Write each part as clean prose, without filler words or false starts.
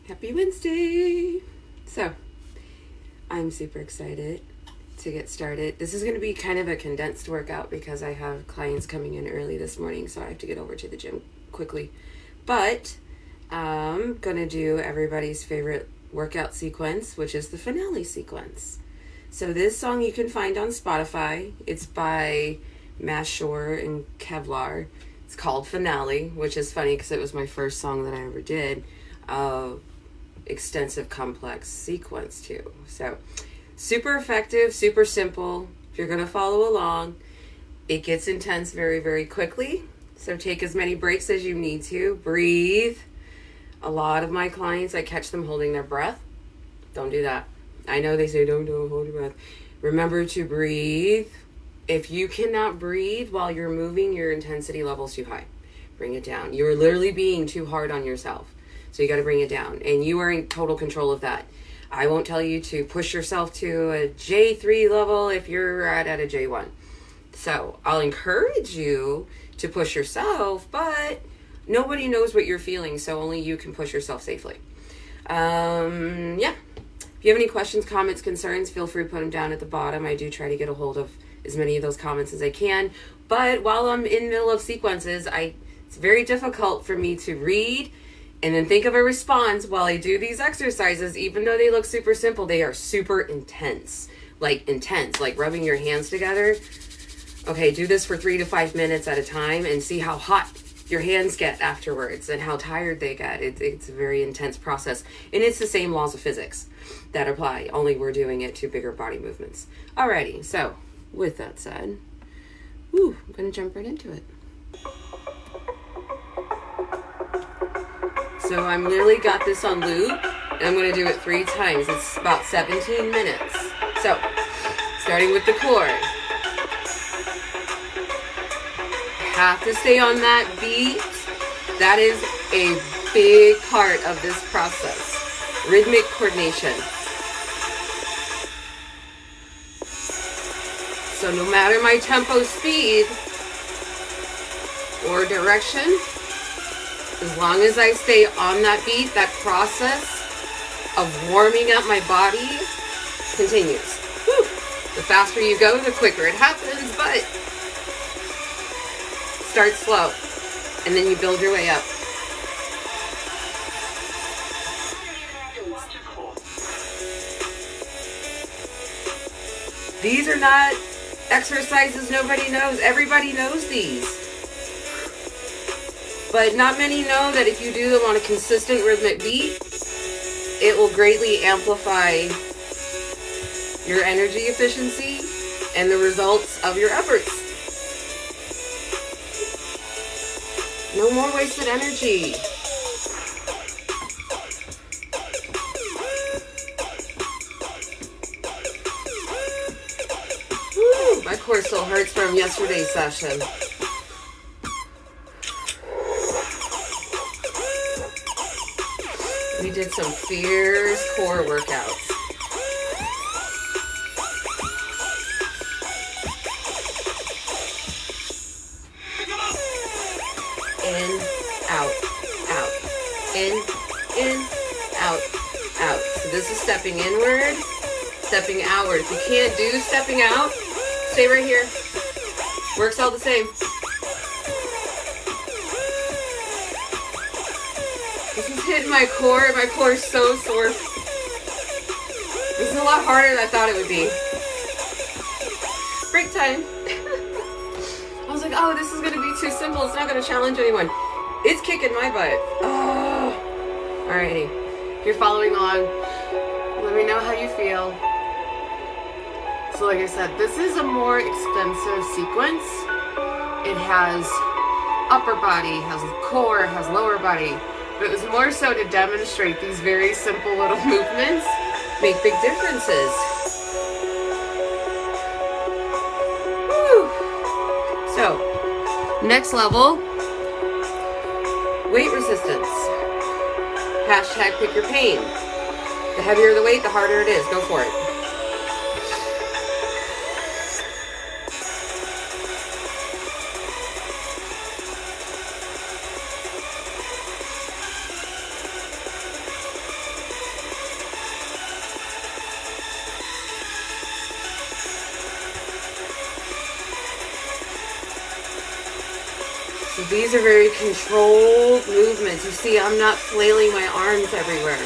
Happy Wednesday! So, I'm super excited to get started. This is going to be kind of a condensed workout because I have clients coming in early this morning, so I have to get over to the gym quickly. But I'm going to do everybody's favorite workout sequence, which is the finale sequence. So this song you can find on Spotify. It's by Mashore and Kevlar. It's called Finale, which is funny because it was my first song that I ever did. Extensive complex sequence too. So super effective, super simple. If you're going to follow along, it gets intense very, very quickly. So take as many breaks as you need to. Breathe. A lot of my clients, I catch them holding their breath. Don't do that. I know they say don't hold your breath. Remember to breathe. If you cannot breathe while you're moving, your intensity level's too high. Bring it down. You're literally being too hard on yourself. So you got to bring it down. And you are in total control of that. I won't tell you to push yourself to a J3 level if you're at a J1. So I'll encourage you to push yourself, but nobody knows what you're feeling, so only you can push yourself safely. Yeah. If you have any questions, comments, concerns, feel free to put them down at the bottom. I do try to get a hold of as many of those comments as I can. But while I'm in the middle of sequences, it's very difficult for me to read and then think of a response while I do these exercises. Even though they look super simple, they are super intense. Like rubbing your hands together. Okay, do this for 3 to 5 minutes at a time and see how hot your hands get afterwards and how tired they get. It's a very intense process. And it's the same laws of physics that apply, only we're doing it to bigger body movements. Alrighty, so with that said, I'm going to jump right into it. So I'm literally got this on loop, and I'm going to do it 3 times. It's about 17 minutes. So, starting with the core. Have to stay on that beat. That is a big part of this process. Rhythmic coordination. So no matter my tempo, speed, or direction, as long as I stay on that beat, that process of warming up my body continues. Whew. The faster you go, the quicker it happens, but start slow, and then you build your way up. These are not exercises nobody knows. Everybody knows these. But not many know that if you do them on a consistent rhythmic beat, it will greatly amplify your energy efficiency and the results of your efforts. No more wasted energy. Woo, my core still hurts from yesterday's session. We did some fierce core workouts. In, out, out. In, out, out. So this is stepping inward, stepping outward. If you can't do stepping out, stay right here. Works all the same. This is hitting my core. My core is so sore. This is a lot harder than I thought it would be. Break time. I was like, oh, this is going to be too simple. It's not going to challenge anyone. It's kicking my butt. Oh. Alrighty. If you're following along, let me know how you feel. So like I said, this is a more extensive sequence. It has upper body, has core, has lower body. But it was more so to demonstrate these very simple little movements make big differences. Woo. So, next level, weight resistance. Hashtag pick your pain. The heavier the weight, the harder it is. Go for it. These are very controlled movements. You see, I'm not flailing my arms everywhere.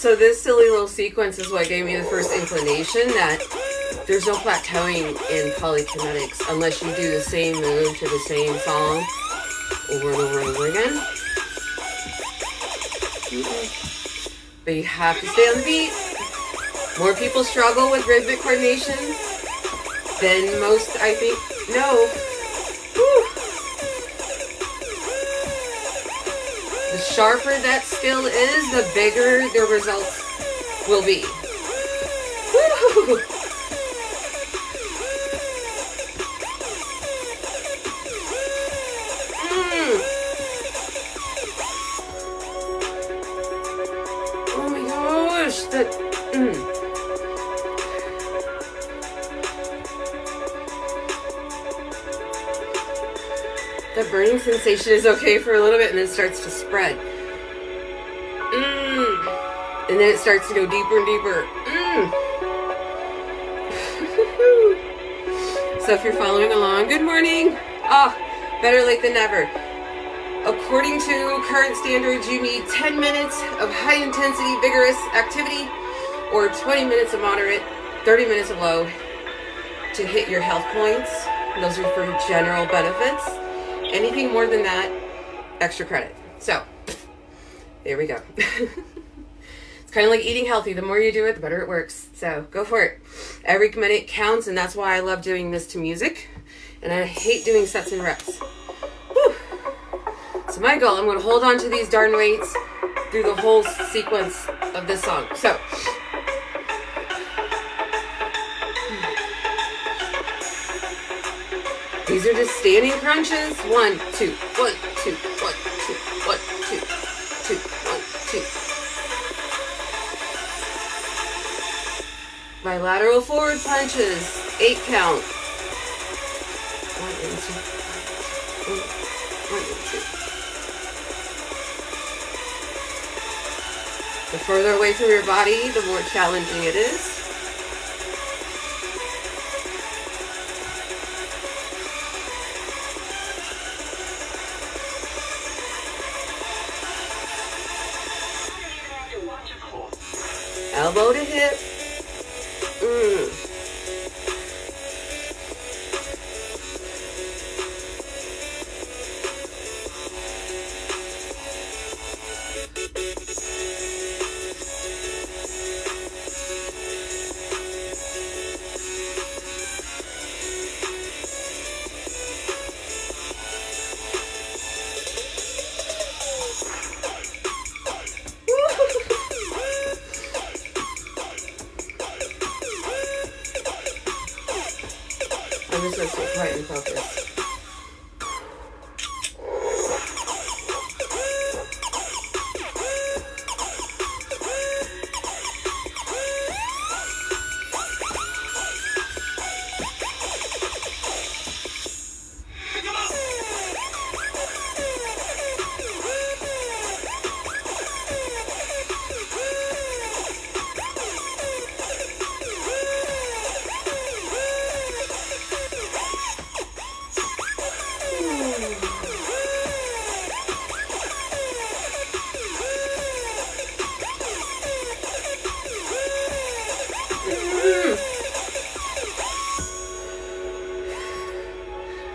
So this silly little sequence is what gave me the first inclination that there's no plateauing in Polykinetics unless you do the same move to the same song over and over and over again. But you have to stay on the beat. More people struggle with rhythmic coordination than most, I think, know. The sharper that skill is, the bigger the results will be. Woo! Oh my gosh, The burning sensation is okay for a little bit and then it starts to spread. And then it starts to go deeper and deeper. So if you're following along, good morning. Oh, better late than never. According to current standards, you need 10 minutes of high intensity, vigorous activity or 20 minutes of moderate, 30 minutes of low to hit your health points. Those are for general benefits. Anything more than that, extra credit. So, there we go. It's kind of like eating healthy. The more you do it, the better it works. So, go for it. Every minute counts, and that's why I love doing this to music. And I hate doing sets and reps. Whew. So my goal, I'm going to hold on to these darn weights through the whole sequence of this song. So, these are just standing crunches. 1, 2, 1, 2, 1, 2, 1, 2, 2, 1, 2. Bilateral forward punches. 8 count. 1 and 2. 1 and 2. The further away from your body, the more challenging it is. Elbow to hip. I'm just going to stay quiet and focus.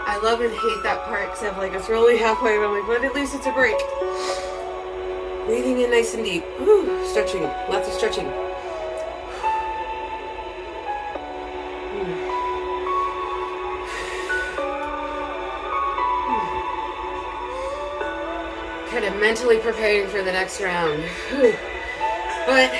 I love and hate that part because I'm like, it's really halfway, but I'm like, but at least it's a break. Breathing in nice and deep. Whew, stretching, lots of stretching. Kind of mentally preparing for the next round. But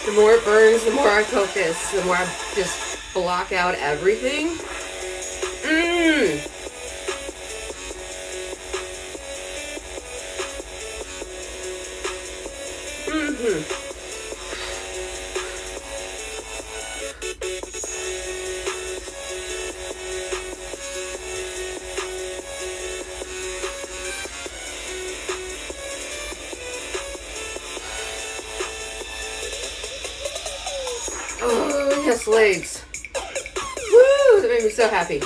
the more it burns, the more I focus, the more I just block out everything. Oh, yes, legs. Woo, that made me so happy.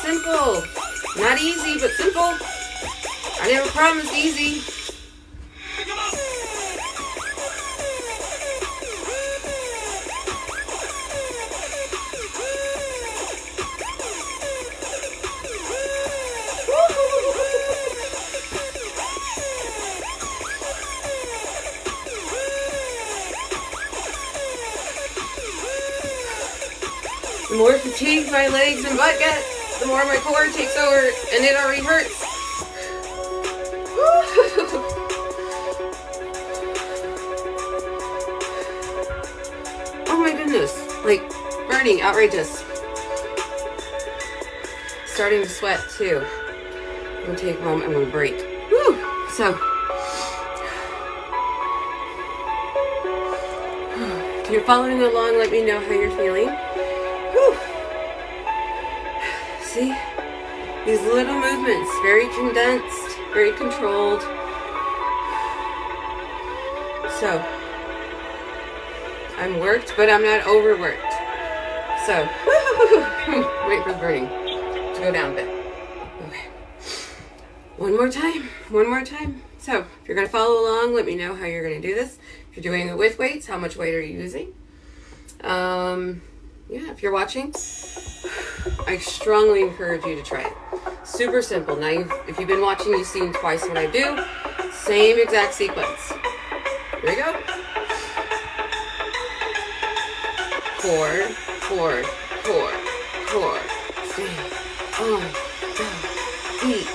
Simple. Not easy, but simple. I never promised easy. The more fatigued my legs and butt get, the more my core takes over, and it already hurts. Oh my goodness, like burning, outrageous. Starting to sweat too. I'm gonna take a moment, I'm gonna break. Woo! So, if you're following along, let me know how you're feeling. Whew. See? These little movements, very condensed, very controlled. So, I'm worked, but I'm not overworked. So, wait for the burning to go down a bit. Okay. One more time. So, if you're going to follow along, let me know how you're going to do this. If you're doing it with weights, how much weight are you using? Yeah, if you're watching, I strongly encourage you to try it. Super simple. Now, if you've been watching, you've seen twice what I do. Same exact sequence. Here we go. 4, 4, 4, 4. Stand on the beat.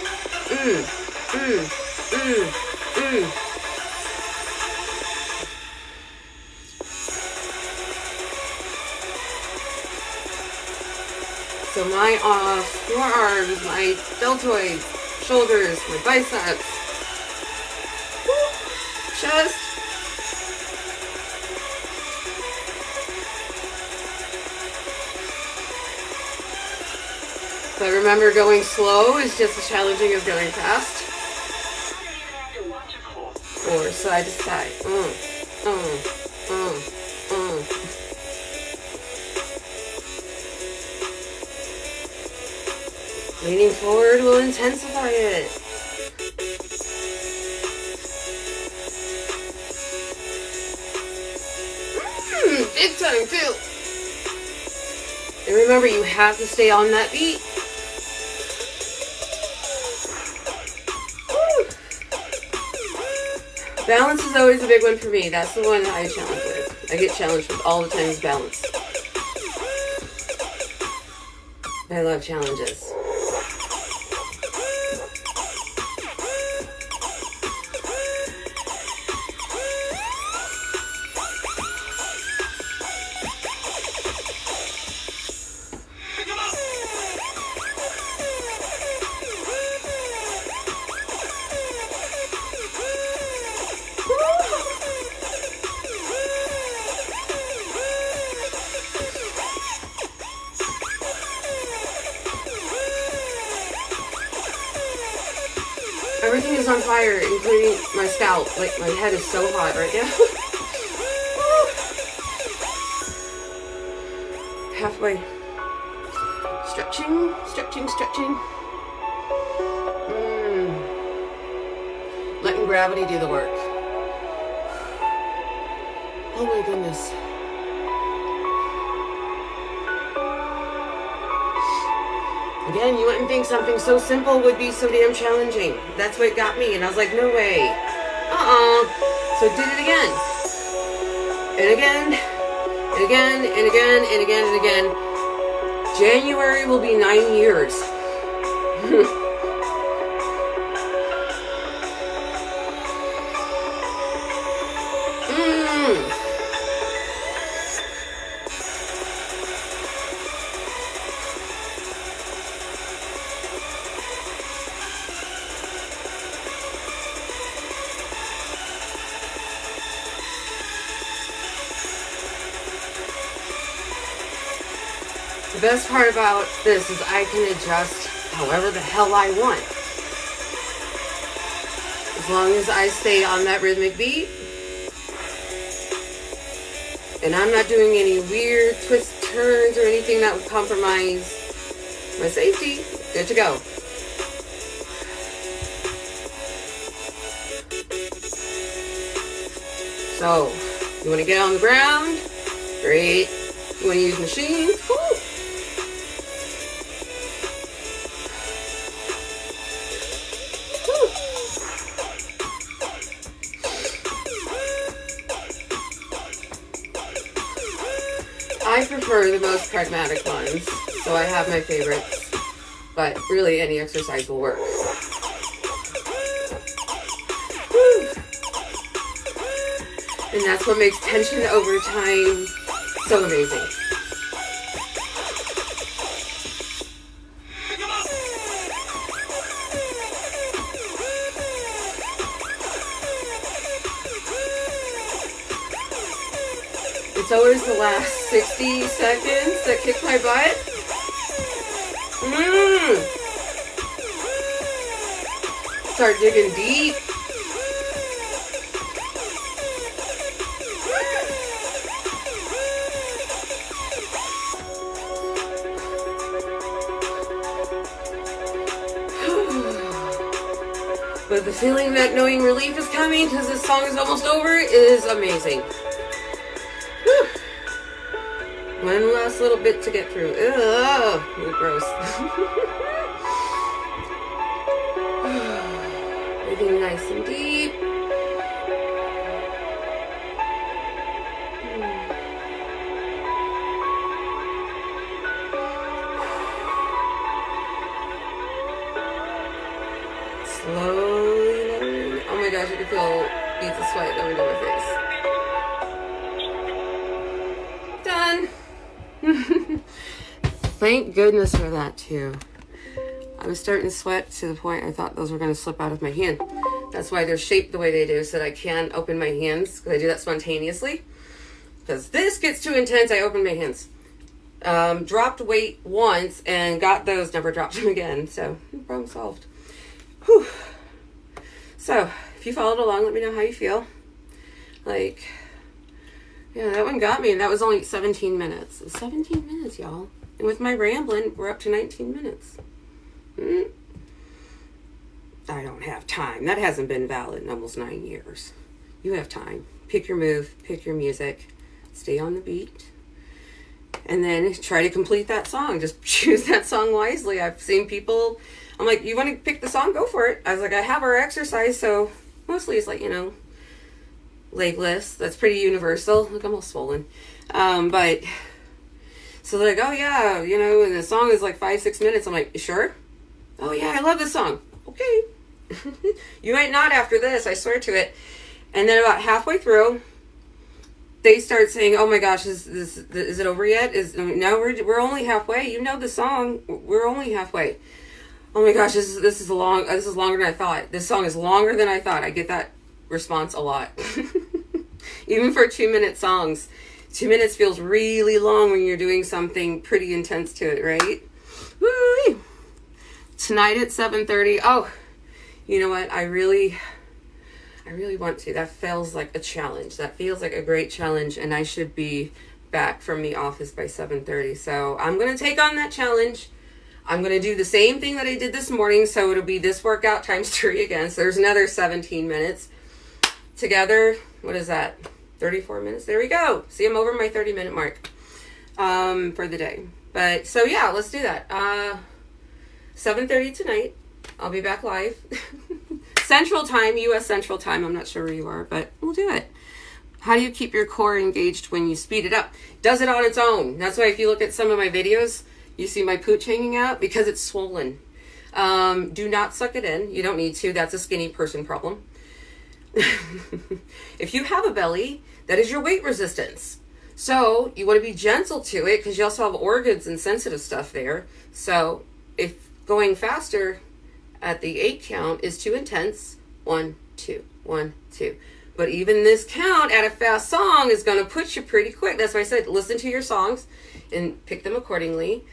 So my forearms, my deltoids, shoulders, my biceps, chest. But remember, going slow is just as challenging as going fast. Or side to side. Leaning forward will intensify it. Big time too. And remember, you have to stay on that beat. Woo. Balance is always a big one for me. That's the one that I challenge with. I get challenged with all the time is balance. I love challenges. Everything is on fire, including my scalp. Like, my head is so hot right now. Halfway. Stretching, stretching, stretching. Letting gravity do the work. Oh my goodness. Again, you wouldn't think something so simple would be so damn challenging. That's what got me, and I was like, no way. So did it again. And again, and again, and again, and again, and again. January will be 9 years. The best part about this is I can adjust however the hell I want. As long as I stay on that rhythmic beat. And I'm not doing any weird twists, turns, or anything that would compromise my safety. Good to go. So, you want to get on the ground? Great. You want to use machines? Cool. I prefer the most pragmatic ones, so I have my favorites, but really any exercise will work. Whew. And that's what makes tension over time so amazing. It's always the last 60 seconds that kick my butt. Start digging deep. But the feeling that knowing relief is coming because this song is almost over is amazing. One last little bit to get through. Ugh, gross. Breathing nice and deep. Slowly lowering. Oh my gosh, you can feel beads of sweat going down my face. Done. Thank goodness for that too. I was starting to sweat to the point I thought those were going to slip out of my hand. That's why they're shaped the way they do, so that I can open my hands, because I do that spontaneously. Because this gets too intense, I open my hands. Dropped weight once and got those, never dropped them again. So, problem solved. Whew. So, if you followed along, let me know how you feel. Like, yeah, that one got me, and that was only 17 minutes. 17 minutes, y'all. And with my rambling, we're up to 19 minutes. I don't have time. That hasn't been valid in almost 9 years. You have time. Pick your move, pick your music, stay on the beat, and then try to complete that song. Just choose that song wisely. I've seen people, I'm like, you want to pick the song? Go for it. I was like, I have our exercise, so mostly it's like, you know, legless. That's pretty universal. Look, I'm all swollen. But so they're like, oh yeah, you know, and the song is like 5-6 minutes. I'm like, you sure? Oh yeah, I love this song. Okay. You might not after this, I swear to it. And then about halfway through, they start saying, oh my gosh, is it over yet? No, we're only halfway. You know the song. We're only halfway. Oh my gosh, this is longer than I thought. This song is longer than I thought. I get that response a lot. Even for 2-minute songs. 2 minutes feels really long when you're doing something pretty intense to it, right? Woo! Tonight at 7:30. Oh, You know what? I really want to. That feels like a challenge. That feels like a great challenge, and I should be back from the office by 7:30. So I'm going to take on that challenge. I'm going to do the same thing that I did this morning, so it'll be this workout times 3 again. So there's another 17 minutes. Together, what is that? 34 minutes? There we go. See, I'm over my 30-minute mark for the day. But, so yeah, let's do that. 7:30 tonight. I'll be back live. Central Time, U.S. Central Time. I'm not sure where you are, but we'll do it. How do you keep your core engaged when you speed it up? Does it on its own. That's why if you look at some of my videos, you see my pooch hanging out because it's swollen. Do not suck it in. You don't need to. That's a skinny person problem. If you have a belly, that is your weight resistance. So you want to be gentle to it because you also have organs and sensitive stuff there. So if going faster at the 8 count is too intense, 1, 2, 1, 2. But even this count at a fast song is going to put you pretty quick. That's why I said listen to your songs and pick them accordingly.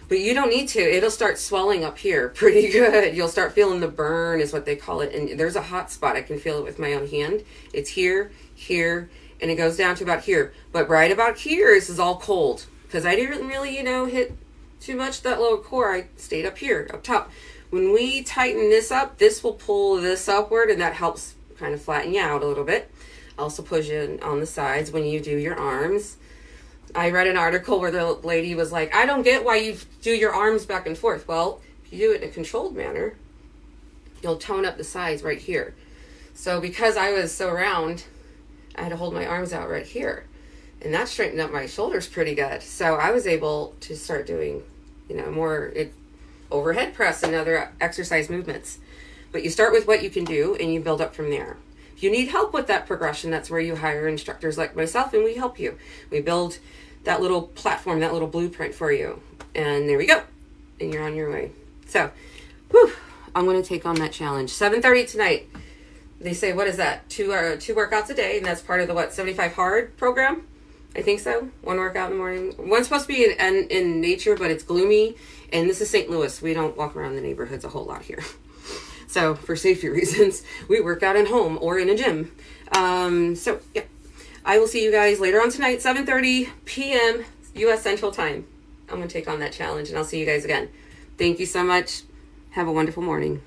But you don't need to. It'll start swelling up here pretty good. You'll start feeling the burn is what they call it. And there's a hot spot. I can feel it with my own hand. It's here, here, and it goes down to about here. But right about here, this is all cold. Because I didn't really, hit too much that lower core. I stayed up here, up top. When we tighten this up, this will pull this upward, and that helps kind of flatten you out a little bit. Also push you on the sides when you do your arms. I read an article where the lady was like, I don't get why you do your arms back and forth. Well, if you do it in a controlled manner, you'll tone up the sides right here. So because I was so round, I had to hold my arms out right here. And that straightened up my shoulders pretty good. So I was able to start doing, more overhead press and other exercise movements. But you start with what you can do and you build up from there. If you need help with that progression, that's where you hire instructors like myself and we help you. We build that little platform, that little blueprint for you. And there we go. And you're on your way. So, I'm going to take on that challenge. 7:30 tonight. They say, what is that? Two workouts a day. And that's part of the, 75 Hard program? I think so. 1 workout in the morning. One's supposed to be in nature, but it's gloomy. And this is St. Louis. We don't walk around the neighborhoods a whole lot here. So for safety reasons, we work out at home or in a gym. So yeah, I will see you guys later on tonight, 7:30 p.m. U.S. Central Time. I'm going to take on that challenge and I'll see you guys again. Thank you so much. Have a wonderful morning.